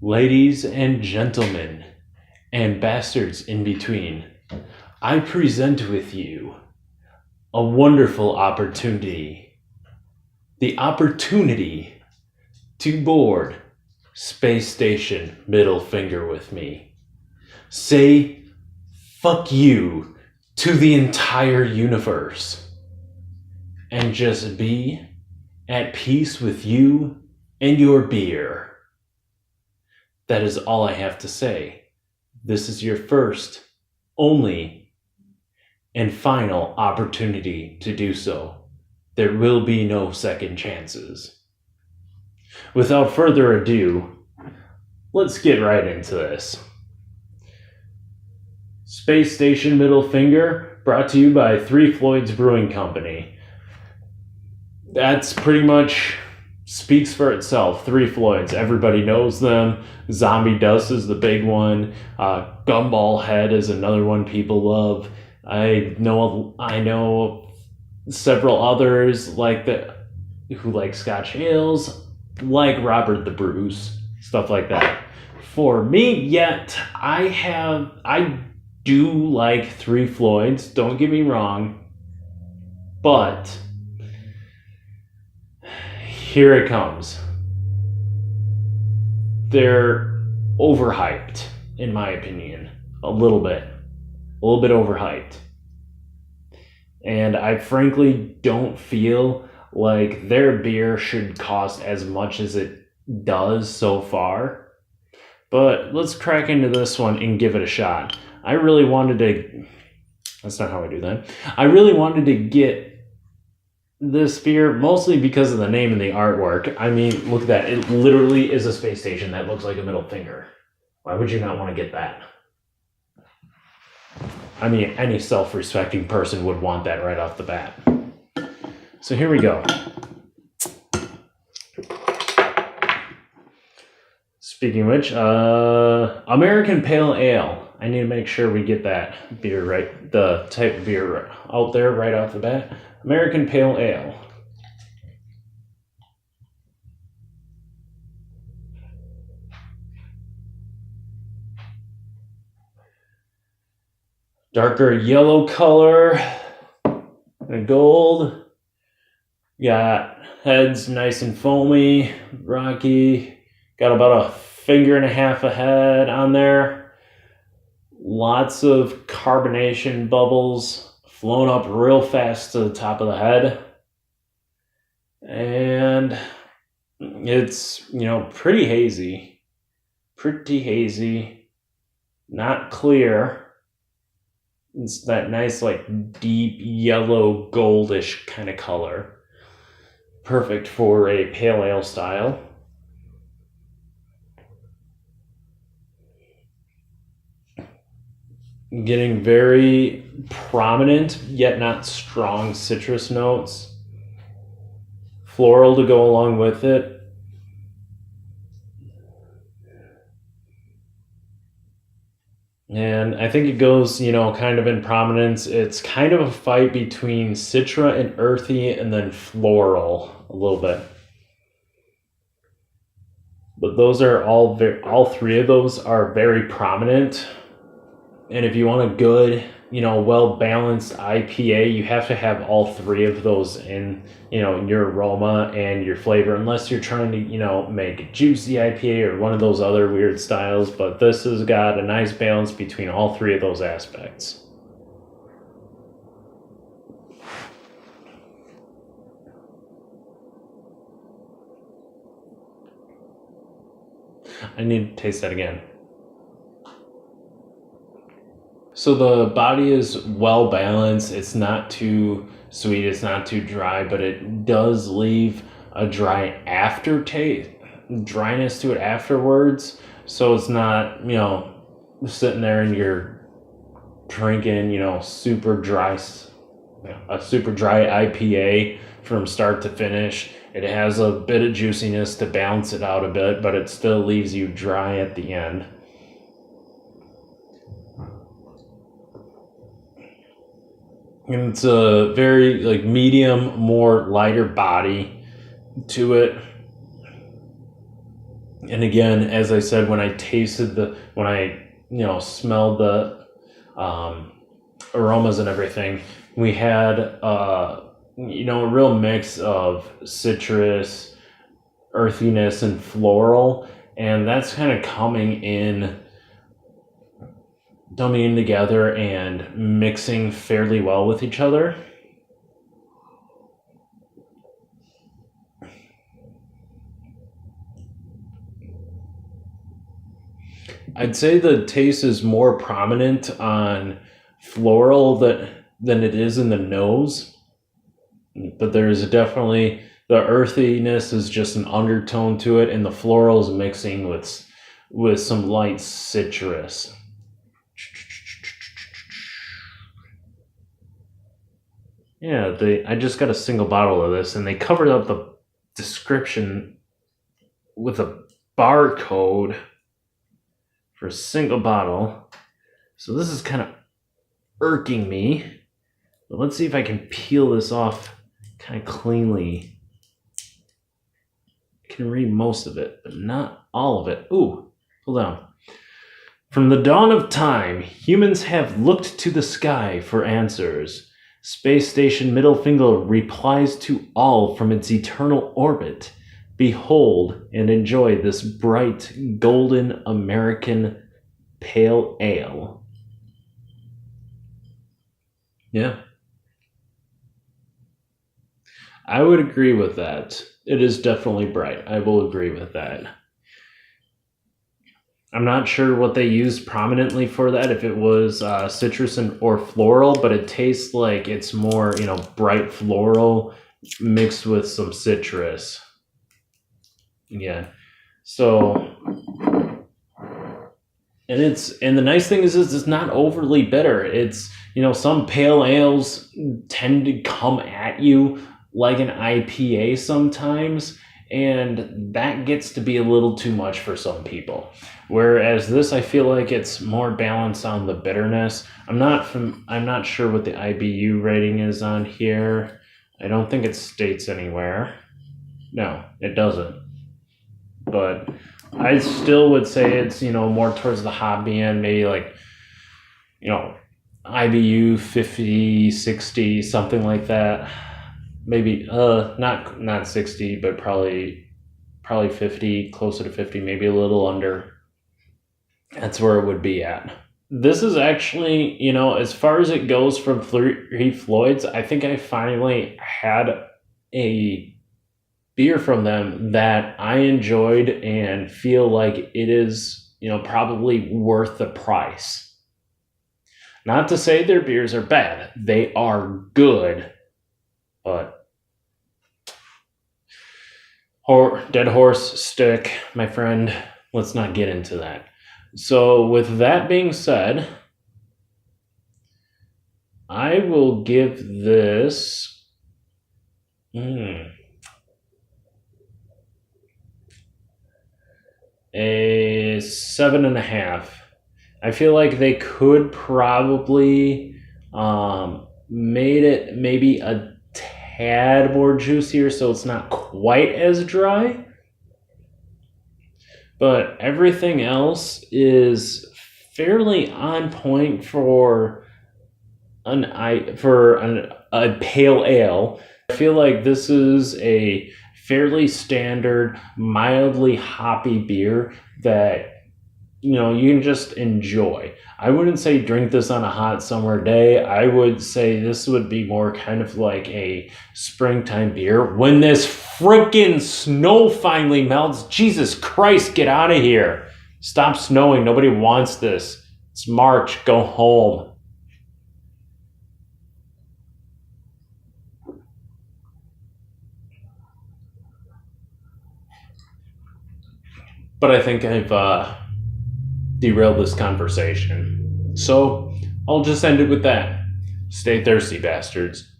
Ladies and gentlemen, and bastards in between, I present with you a wonderful opportunity. The opportunity to board Space Station Middle Finger with me. Say fuck you to the entire universe. And just be at peace with you and your beer. That is all I have to say. This is your first, only, and final opportunity to do so. There will be no second chances. Without further ado, let's get right into this. Space Station Middle Finger, brought to you by Three Floyds Brewing Company. That's pretty much speaks for itself. Three Floyds, everybody knows them. Zombie Dust is the big one. Gumball Head is another one people love. I know several others like that who like Scotch ales, like Robert the Bruce, stuff like that. For me, yet I do like Three Floyds. Don't get me wrong, but here it comes. They're overhyped, in my opinion. A little bit overhyped. And I frankly don't feel like their beer should cost as much as it does so far. But let's crack into this one and give it a shot. That's not how I do that. I really wanted to get this beer mostly because of the name and the artwork. I mean, look at that. It literally is a space station that looks like a middle finger. Why would you not want to get that? I mean, any self-respecting person would want that right off the bat. So here we go. Speaking of which, American Pale Ale. I need to make sure we get that beer right, the type of beer out there right off the bat. American Pale Ale. Darker yellow color and gold. Got heads nice and foamy, rocky. Got about a finger and a half of head on there. Lots of carbonation bubbles flowing up real fast to the top of the head. And it's, pretty hazy. Not clear. It's that nice, deep yellow, goldish kind of color. Perfect for a pale ale style. Getting very prominent, yet not strong citrus notes. Floral to go along with it. And I think it goes, kind of in prominence. It's kind of a fight between citra and earthy and then floral a little bit. But those are all three of those are very prominent. And if you want a good, well-balanced IPA, you have to have all three of those in, your aroma and your flavor, unless you're trying to, make a juicy IPA or one of those other weird styles. But this has got a nice balance between all three of those aspects. I need to taste that again. So the body is well balanced. It's not too sweet. It's not too dry, but it does leave a dry aftertaste, dryness to it afterwards. So it's not, sitting there and you're drinking, super dry, a super dry IPA from start to finish. It has a bit of juiciness to balance it out a bit, but it still leaves you dry at the end. And it's a very medium, more lighter body to it. And again, as I said, when I smelled the aromas and everything, we had a real mix of citrus, earthiness, and floral, and that's kind of coming in together and mixing fairly well with each other. I'd say the taste is more prominent on floral than it is in the nose, but there's definitely the earthiness is just an undertone to it, and the floral is mixing with some light citrus. Yeah, I just got a single bottle of this, and they covered up the description with a barcode for a single bottle. So this is kind of irking me. But let's see if I can peel this off kind of cleanly. I can read most of it, but not all of it. Ooh, hold on. From the dawn of time, humans have looked to the sky for answers. Space Station Middle Finger replies to all from its eternal orbit. Behold and enjoy this bright, golden American pale ale. Yeah. I would agree with that. It is definitely bright. I will agree with that. I'm not sure what they used prominently for that, if it was citrus or floral, but it tastes like it's more, bright floral mixed with some citrus. Yeah. So, and the nice thing is it's not overly bitter. It's, some pale ales tend to come at you like an IPA sometimes, and that gets to be a little too much for some people. Whereas this, I feel like it's more balanced on the bitterness. I'm not sure what the IBU rating is on here. I don't think it states anywhere. No, it doesn't. But I still would say it's, more towards the hobby end, maybe like, IBU 50, 60, something like that. Maybe not 60, but probably 50, closer to 50, maybe a little under. That's where it would be at. This is actually, as far as it goes from Three Floyds, I think I finally had a beer from them that I enjoyed and feel like it is, probably worth the price. Not to say their beers are bad. They are good. But dead horse stick, my friend, let's not get into that. So with that being said, I will give this a 7.5. I feel like they could probably made it maybe a tad more juicier so it's not quite as dry. But everything else is fairly on point for a pale ale. I feel like this is a fairly standard, mildly hoppy beer that you can just enjoy. I wouldn't say drink this on a hot summer day. I would say this would be more kind of like a springtime beer when this freaking snow finally melts. Jesus Christ, get out of here. Stop snowing. Nobody wants this. It's March. Go home. But I think I've derailed this conversation. So I'll just end it with that. Stay thirsty, bastards.